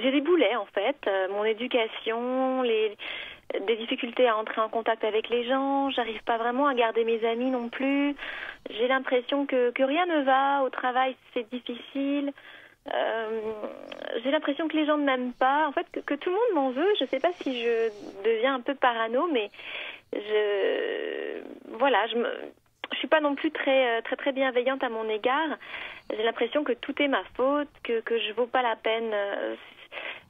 j'ai des boulets en fait. Mon éducation, des difficultés à entrer en contact avec les gens. J'arrive pas vraiment à garder mes amis non plus. J'ai l'impression que rien ne va. Au travail, c'est difficile. J'ai l'impression que les gens ne m'aiment pas. En fait, que tout le monde m'en veut. Je sais pas si je deviens un peu parano, mais voilà, je suis pas non plus très bienveillante à mon égard. J'ai l'impression que tout est ma faute, que je vaux pas la peine.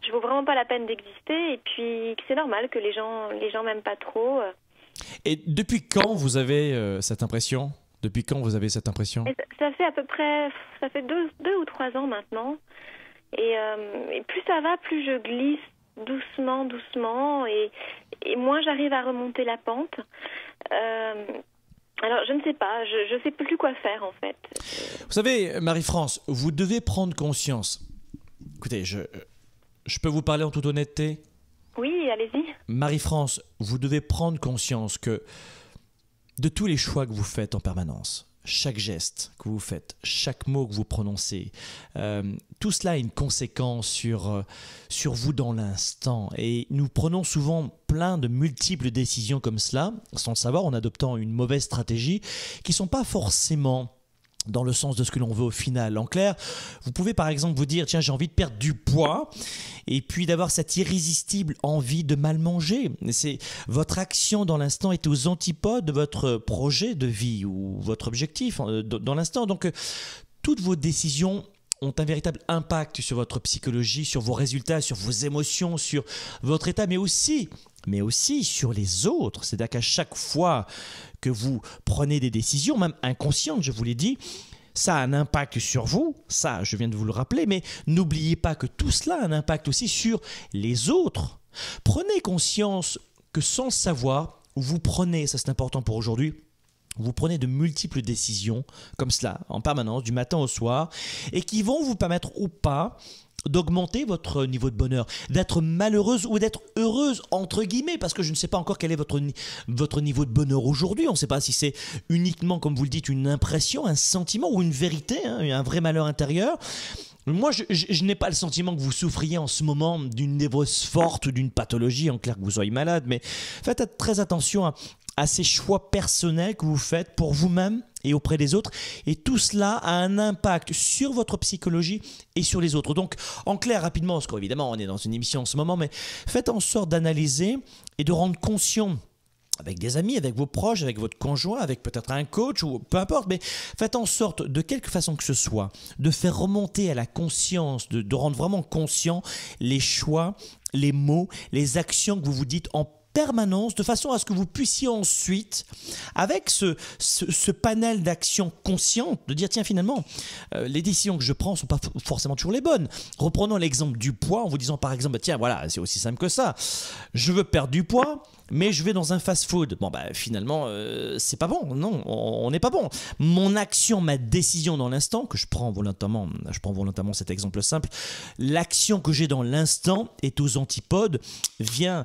Je vaux vraiment pas la peine d'exister, et puis que c'est normal que les gens m'aiment pas trop. Et depuis quand vous avez cette impression? Depuis quand vous avez cette impression? Et ça fait à peu près, ça fait 2 ou 3 ans maintenant. Et plus ça va, plus je glisse doucement, et moins j'arrive à remonter la pente. Alors, je ne sais pas, je sais plus quoi faire, en fait. Vous savez, Marie-France, vous devez prendre conscience. Écoutez, je peux vous parler en toute honnêteté? Oui, allez-y. Marie-France, vous devez prendre conscience que de tous les choix que vous faites en permanence, chaque geste que vous faites, chaque mot que vous prononcez, tout cela a une conséquence sur vous dans l'instant. Et nous prenons souvent plein de multiples décisions comme cela, sans le savoir, en adoptant une mauvaise stratégie, qui ne sont pas forcément dans le sens de ce que l'on veut au final. En clair, vous pouvez par exemple vous dire, tiens, j'ai envie de perdre du poids, et puis d'avoir cette irrésistible envie de mal manger. Votre action dans l'instant est aux antipodes de votre projet de vie ou votre objectif dans l'instant. Donc, toutes vos décisions ont un véritable impact sur votre psychologie, sur vos résultats, sur vos émotions, sur votre état, mais aussi sur les autres. C'est-à-dire qu'à chaque fois que vous prenez des décisions, même inconscientes, je vous l'ai dit, ça a un impact sur vous, ça je viens de vous le rappeler, mais n'oubliez pas que tout cela a un impact aussi sur les autres. Prenez conscience que sans le savoir, vous prenez, ça c'est important pour aujourd'hui, vous prenez de multiples décisions comme cela, en permanence, du matin au soir, et qui vont vous permettre ou pas d'augmenter votre niveau de bonheur, d'être malheureuse ou d'être heureuse, entre guillemets, parce que je ne sais pas encore quel est votre niveau de bonheur aujourd'hui. On ne sait pas si c'est uniquement, comme vous le dites, une impression, un sentiment ou une vérité, un vrai malheur intérieur. Moi, je n'ai pas le sentiment que vous souffriez en ce moment d'une névrose forte ou d'une pathologie, en clair que vous soyez malade, mais faites très attention à ces choix personnels que vous faites pour vous-même et auprès des autres. Et tout cela a un impact sur votre psychologie et sur les autres. Donc, en clair, rapidement, parce qu'évidemment, on est dans une émission en ce moment, mais faites en sorte d'analyser et de rendre conscient avec des amis, avec vos proches, avec votre conjoint, avec peut-être un coach ou peu importe, mais faites en sorte, de quelque façon que ce soit, de faire remonter à la conscience, de rendre vraiment conscient les choix, les mots, les actions que vous vous dites en permanence, de façon à ce que vous puissiez ensuite, avec ce panel d'actions conscientes, de dire tiens finalement, les décisions que je prends ne sont pas forcément toujours les bonnes. Reprenons l'exemple du poids en vous disant par exemple, tiens voilà, c'est aussi simple que ça, je veux perdre du poids, mais je vais dans un fast-food. Bon, finalement, c'est pas bon. Non, on n'est pas bon. Mon action, ma décision dans l'instant, que je prends volontairement cet exemple simple, l'action que j'ai dans l'instant est aux antipodes, vient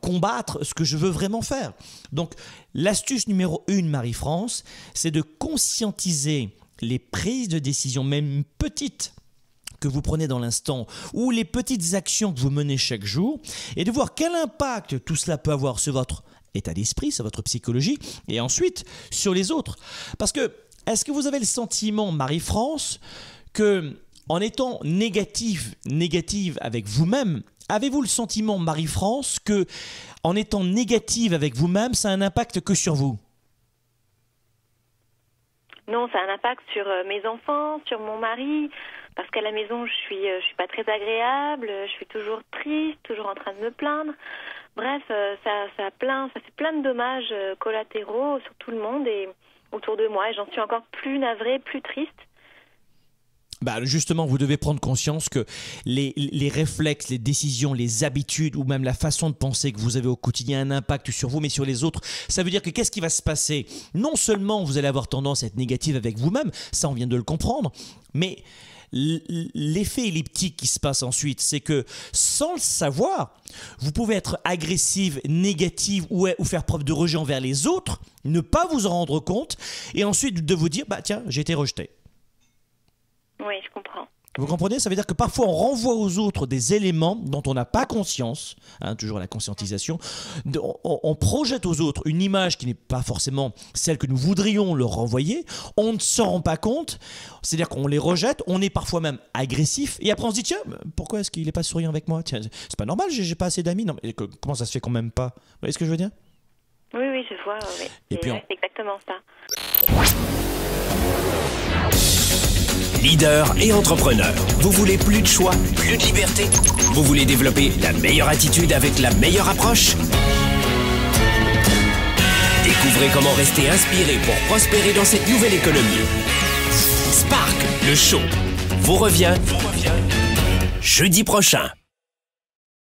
combattre ce que je veux vraiment faire. Donc, l'astuce numéro 1, Marie-France, c'est de conscientiser les prises de décision, même petites, que vous prenez dans l'instant ou les petites actions que vous menez chaque jour et de voir quel impact tout cela peut avoir sur votre état d'esprit, sur votre psychologie et ensuite sur les autres. Parce que, est-ce que vous avez le sentiment, Marie-France, que en étant négative avec vous-même, avez-vous le sentiment, Marie-France, que en étant négative avec vous-même, ça a un impact que sur vous? Non, ça a un impact sur mes enfants, sur mon mari. Parce qu'à la maison, je suis pas très agréable, je suis toujours triste, toujours en train de me plaindre. Bref, ça fait plein de dommages collatéraux sur tout le monde et autour de moi. Et j'en suis encore plus navrée, plus triste. Justement, vous devez prendre conscience que les réflexes, les décisions, les habitudes ou même la façon de penser que vous avez au quotidien a un impact sur vous, mais sur les autres. Ça veut dire que qu'est-ce qui va se passer? Non seulement vous allez avoir tendance à être négative avec vous-même, ça on vient de le comprendre, mais l'effet elliptique qui se passe ensuite, c'est que sans le savoir, vous pouvez être agressive, négative ou faire preuve de rejet envers les autres, ne pas vous en rendre compte et ensuite de vous dire tiens, j'ai été rejeté. Oui, je comprends. Vous comprenez? Ça veut dire que parfois on renvoie aux autres des éléments dont on n'a pas conscience, toujours la conscientisation. On projette aux autres une image qui n'est pas forcément celle que nous voudrions leur renvoyer. On ne s'en rend pas compte. C'est-à-dire qu'on les rejette. On est parfois même agressif. Et après on se dit, tiens, pourquoi est-ce qu'il n'est pas souriant avec moi? Tiens, c'est pas normal, j'ai pas assez d'amis. Non, mais comment ça se fait qu'on m'aime pas? Vous voyez ce que je veux dire? Oui, je vois. Oui. Et puis c'est exactement ça. Leader et entrepreneur, vous voulez plus de choix, plus de liberté? Vous voulez développer la meilleure attitude avec la meilleure approche? Découvrez comment rester inspiré pour prospérer dans cette nouvelle économie. Spark, le show, vous revient jeudi prochain.